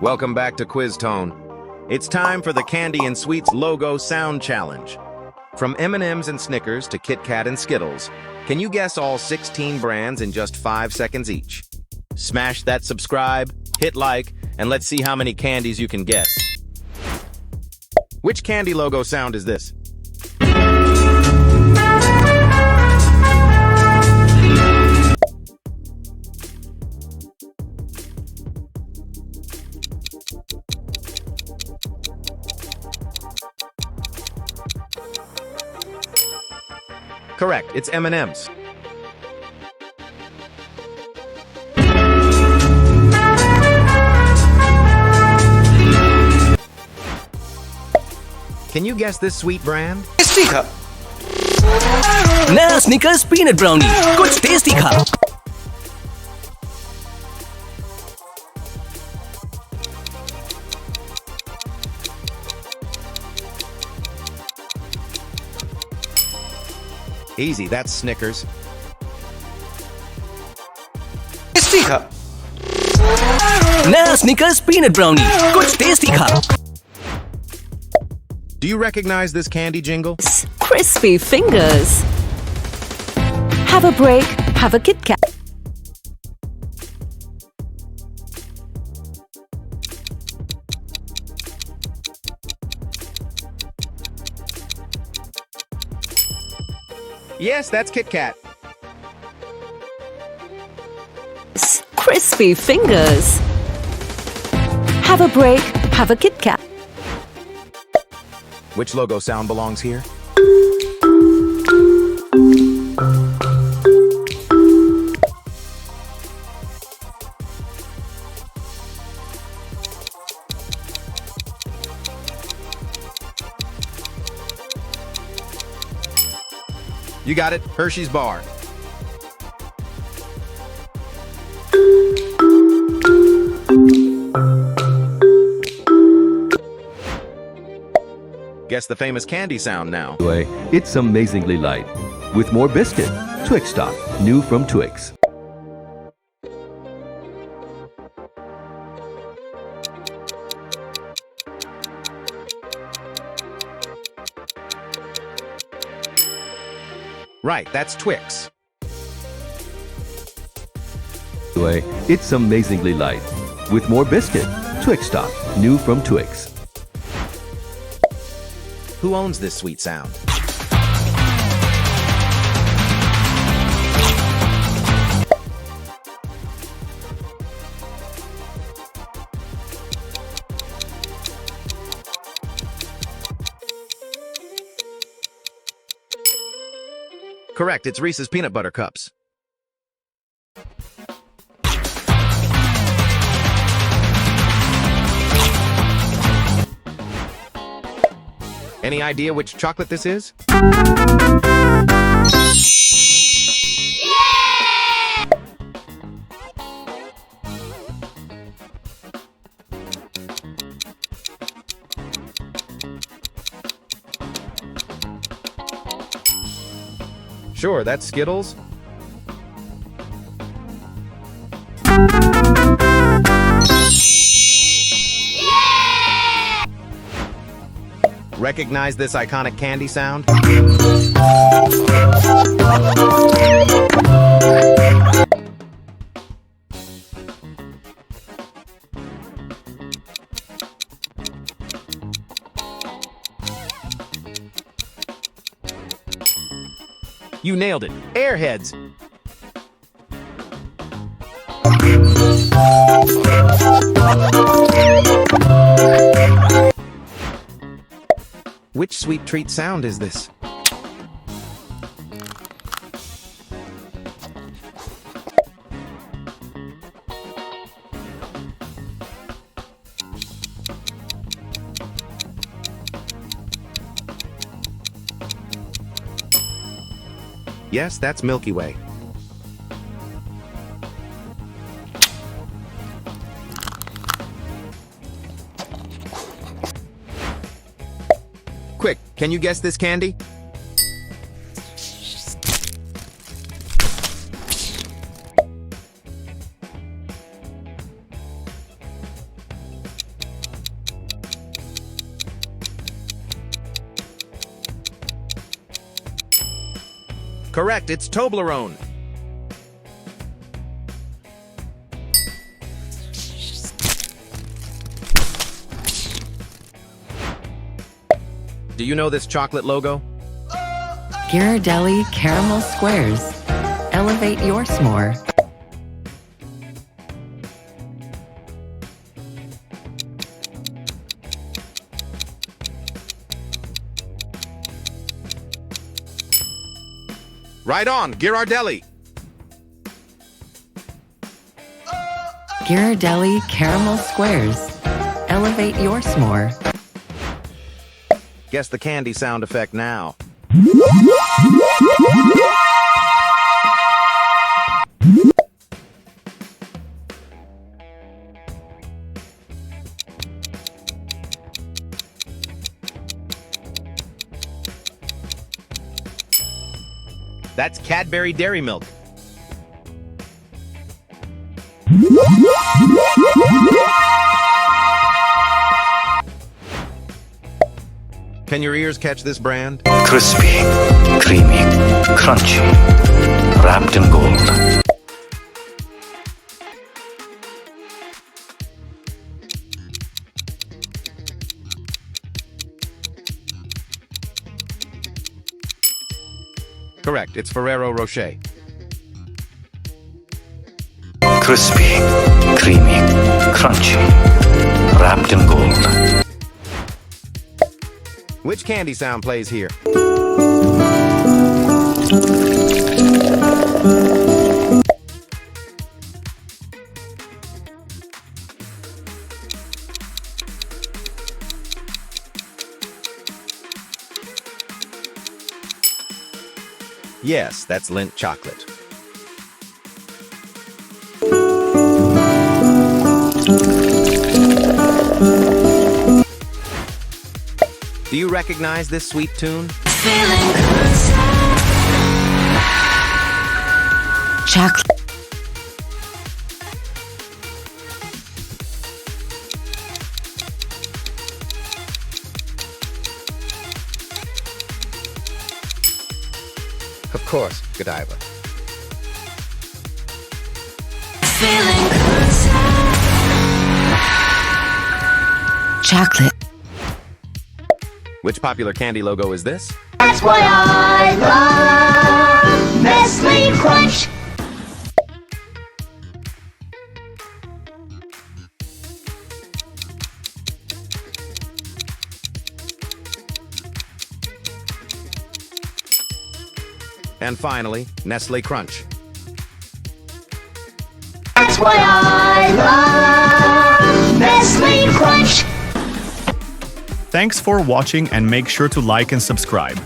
Welcome back to Quiz Tone. It's time for the Candy and Sweets Logo Sound Challenge. From M&M's and Snickers to KitKat and Skittles, can you guess all 16 brands in just 5 seconds each? Smash that subscribe, hit like, and let's see how many candies you can guess. Which candy logo sound is this? Correct, it's M&M's. Can you guess this sweet brand? Tasty था नया sneakers peanut brownie कुछ tasty था Easy, that's Snickers. Tasty था नया sneakers peanut brownie कुछ tasty था Do you recognize this candy jingle? Crispy fingers. Have a break, have a KitKat. Yes, that's KitKat. Crispy fingers. Have a break, have a KitKat. Which logo sound belongs here? You got it, Hershey's bar. Guess the famous candy sound now. It's amazingly light. With more biscuit. Twix top, new from Twix. Right, that's Twix. It's amazingly light. With more biscuit. Twix top, new from Twix. Who owns this sweet sound? Correct, it's Reese's Peanut Butter Cups. Any idea which chocolate this is? Sure, that's Skittles. Recognize this iconic candy sound? You nailed it. AirHeads. Which sweet treat sound is this? Yes, that's Milky Way. Quick, can you guess this candy? Correct, it's Toblerone. Do you know this chocolate logo? Ghirardelli Caramel Squares. Elevate your s'more. Right on, Ghirardelli. Ghirardelli Caramel Squares. Elevate your s'more. Guess the candy sound effect now. That's Cadbury Dairy Milk. Can your ears catch this brand? Crispy, creamy, crunchy, wrapped in gold. Correct, it's Ferrero Rocher. Crispy, creamy, crunchy, wrapped in gold. Which candy sound plays here? Yes, that's Lindt chocolate. Do you recognize this sweet tune? Chocolate. Of course, Godiva. Chocolate. Which popular candy logo is this? That's why I love Nestle Crunch. And finally, Nestle Crunch. That's why I love Nestle Crunch. Thanks for watching and make sure to like and subscribe.